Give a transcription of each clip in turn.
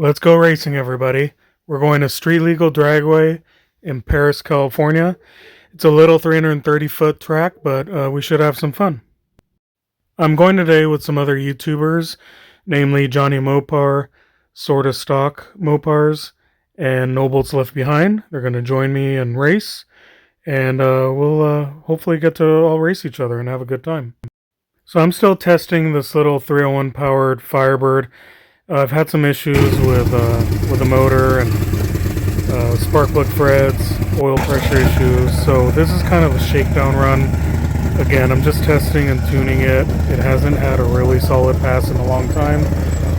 Let's go racing, everybody. We're going to Street Legal Dragway in Perris, California. It's a little 330-foot track, but we should have some fun. I'm going today with some other YouTubers, namely Johnny Mopar, Sorta Stock Mopars, and Nobles Left Behind. They're going to join me and race, and we'll hopefully get to all race each other and have a good time. So I'm still testing this little 301 powered Firebird. I've had some issues with the motor and spark plug threads, oil pressure issues, so this is kind of a shakedown run. Again, I'm just testing and tuning it. It hasn't had a really solid pass in a long time,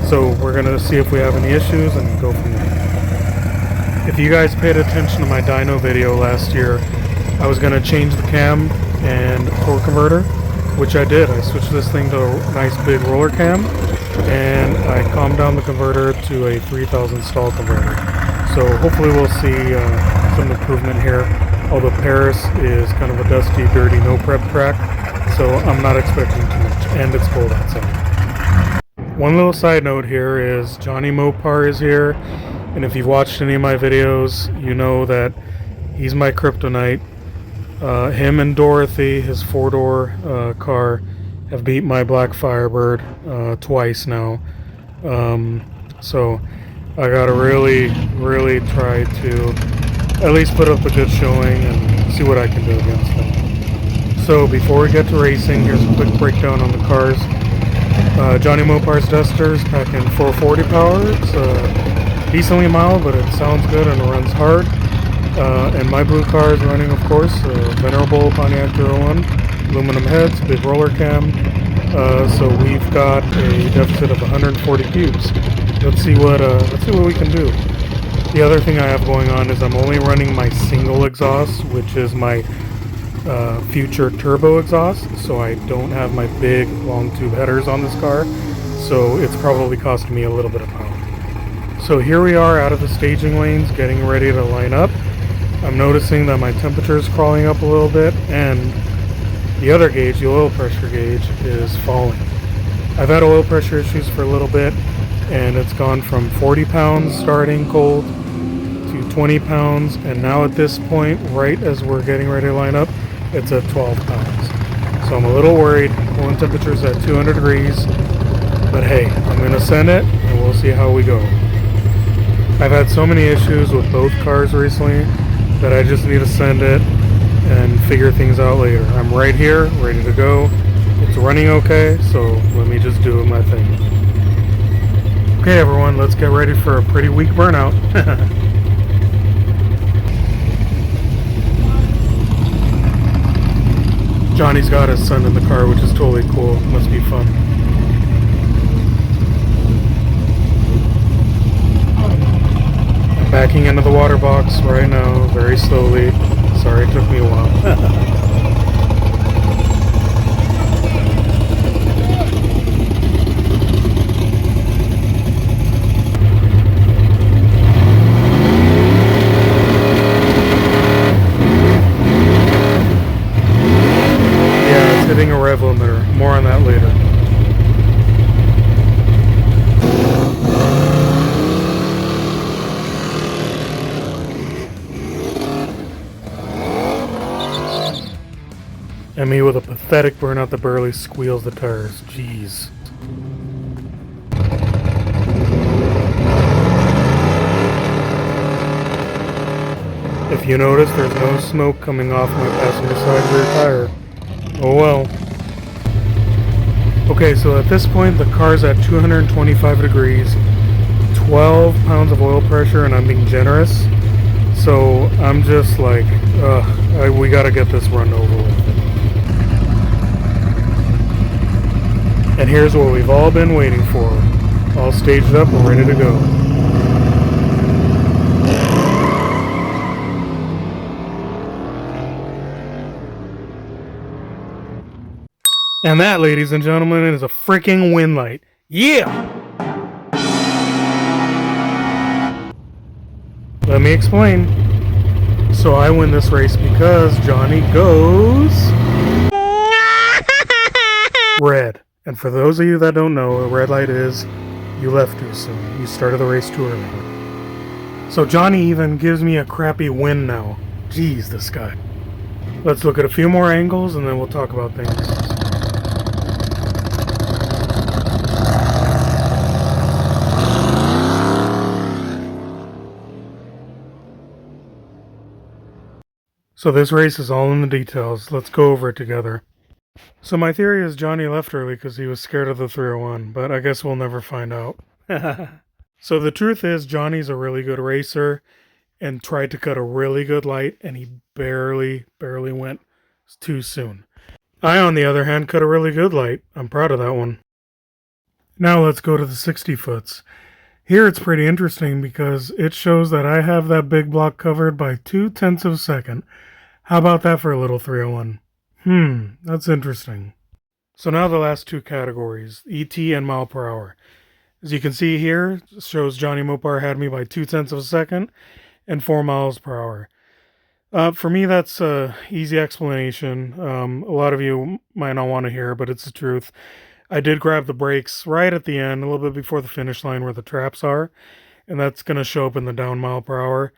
so we're going to see if we have any issues and go from there. If you guys paid attention to my dyno video last year, I was going to change the cam and torque converter, which I did. I switched this thing to a nice big roller cam, and I calmed down the converter to a 3000 stall converter. So hopefully we'll see some improvement here, although Perris is kind of a dusty, dirty, no prep track, so I'm not expecting too much, and it's cold outside. One little side note here is Johnny Mopar is here, and if you've watched any of my videos, you know that he's my kryptonite. Him and Dorothy, his four-door car, have beat my black Firebird twice now. So I gotta really try to at least put up a good showing and see what I can do against them. So before we get to racing, here's a quick breakdown on the cars. Johnny Mopar's Duster's packing 440 power. It's decently mild, but it sounds good and it runs hard. And my blue car is running, of course, venerable Pontiac 01, aluminum heads, big roller cam. So we've got a deficit of 140 cubes. Let's see what we can do. The other thing I have going on is I'm only running my single exhaust, which is my future turbo exhaust. So I don't have my big long tube headers on this car. So it's probably costing me a little bit of power. So here we are out of the staging lanes, getting ready to line up. I'm noticing that my temperature is crawling up a little bit, and the other gauge, the oil pressure gauge, is falling. I've had oil pressure issues for a little bit, and it's gone from 40 pounds starting cold to 20 pounds, and now at this point, right as we're getting ready to line up, it's at 12 pounds. So I'm a little worried. Coolant temperature's at 200 degrees, but hey, I'm going to send it, and we'll see how we go. I've had so many issues with both cars recently that I just need to send it and figure things out later. I'm right here, ready to go. It's running okay, so let me just do my thing. Okay everyone, let's get ready for a pretty weak burnout. Johnny's got his son in the car, which is totally cool. Must be fun. Backing into the water box right now, very slowly. Sorry it took me a while. Yeah, it's hitting a rev limiter. More on that later. And me with a pathetic burnout that barely squeals the tires. Jeez. If you notice, there's no smoke coming off my passenger side rear tire. Oh well. Okay, so at this point the car's at 225 degrees, 12 pounds of oil pressure, and I'm being generous. So I'm just like, we gotta get this run over with. And here's what we've all been waiting for. All staged up and ready to go. And that, ladies and gentlemen, is a freaking win light. Yeah! Let me explain. So I win this race because Johnny goes red. And for those of you that don't know, a red light is You left too soon. You started the race too early. So Johnny even gives me a crappy win now. Jeez, this guy. Let's look at a few more angles and then we'll talk about things. So this race is all in the details. Let's go over it together. So my theory is Johnny left early because he was scared of the 301, but I guess we'll never find out. So the truth is Johnny's a really good racer and tried to cut a really good light, and he barely went too soon. I, on the other hand, cut a really good light. I'm proud of that one. Now let's go to the 60 foots. Here it's pretty interesting because it shows that I have that big block covered by 0.2 of a second. How about that for a little 301? That's interesting. So now the last two categories, ET and mile per hour. As you can see here, it shows Johnny Mopar had me by 0.2 of a second and 4 miles per hour. For me, that's an easy explanation. A lot of you might not want to hear, but it's the truth. I did grab the brakes right at the end, a little bit before the finish line where the traps are, and that's going to show up in the down mile per hour,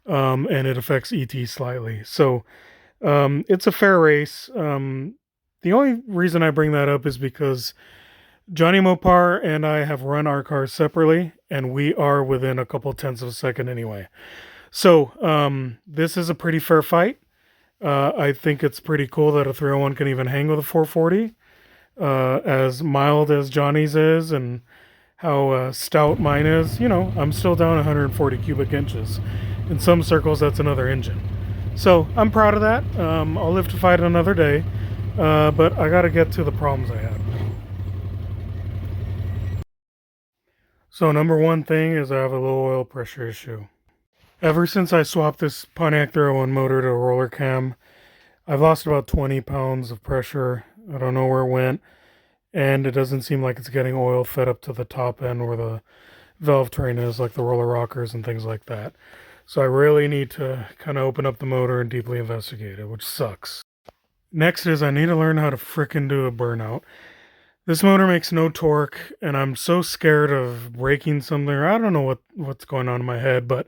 and it affects ET slightly. So it's a fair race. The only reason I bring that up is because Johnny Mopar and I have run our cars separately, and we are within a couple tenths of a second anyway. So this is a pretty fair fight. I think it's pretty cool that a 301 can even hang with a 440. As mild as Johnny's is and how stout mine is, you know, I'm still down 140 cubic inches. In some circles, that's another engine. So I'm proud of that. I'll live to fight another day, but I got to get to the problems I had. So number one thing is I have a low oil pressure issue. Ever since I swapped this Pontiac 301 motor to a roller cam, I've lost about 20 pounds of pressure. I don't know where it went, and it doesn't seem like it's getting oil fed up to the top end where the valve train is, like the roller rockers and things like that. So I really need to kind of open up the motor and deeply investigate it, which sucks. Next is I need to learn how to frickin' do a burnout. This motor makes no torque, and I'm so scared of breaking something. I don't know what's going on in my head, but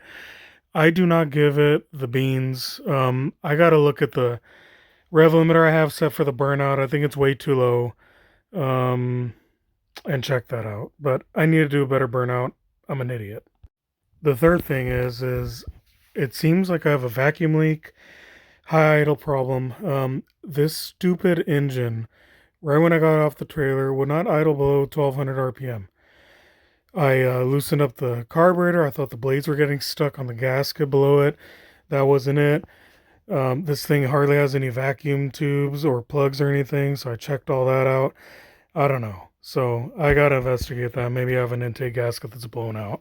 I do not give it the beans. I got to look at the rev limiter I have set for the burnout. I think it's way too low. And check that out. But I need to do a better burnout. I'm an idiot. The third thing is it seems like I have a vacuum leak, high idle problem. This stupid engine, right when I got off the trailer, would not idle below 1200 RPM. I loosened up the carburetor. I thought the blades were getting stuck on the gasket below it. That wasn't it. This thing hardly has any vacuum tubes or plugs or anything, so I checked all that out. I don't know. So I gotta investigate that. Maybe I have an intake gasket that's blown out.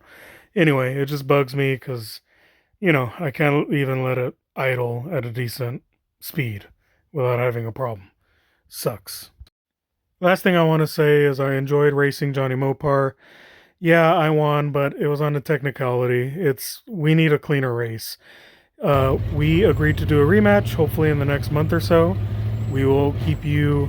Anyway, it just bugs me because, you know, I can't even let it idle at a decent speed without having a problem. Sucks. Last thing I want to say is I enjoyed racing Johnny Mopar. Yeah, I won, but it was on a technicality. We need a cleaner race. We agreed to do a rematch, hopefully in the next month or so. We will keep you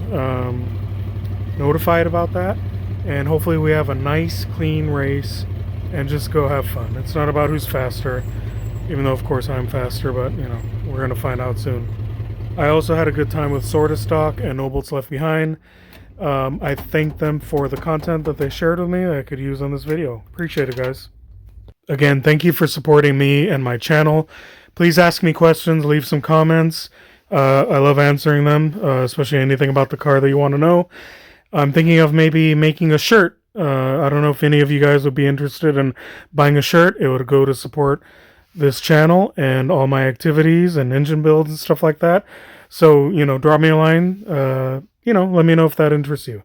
notified about that, and hopefully we have a nice, clean race and just go have fun. It's not about who's faster, even though of course I'm faster, but you know, we're gonna find out soon. I also had a good time with Sorta Stock and No Bolts Left Behind. I thank them for the content that they shared with me that I could use on this video. Appreciate it, guys. Again, thank you for supporting me and my channel. Please ask me questions, leave some comments. I love answering them, especially anything about the car that you want to know. I'm thinking of maybe making a shirt. I don't know if any of you guys would be interested in buying a shirt. It would go to support this channel and all my activities and engine builds and stuff like that. So, you know, drop me a line. You know, let me know if that interests you.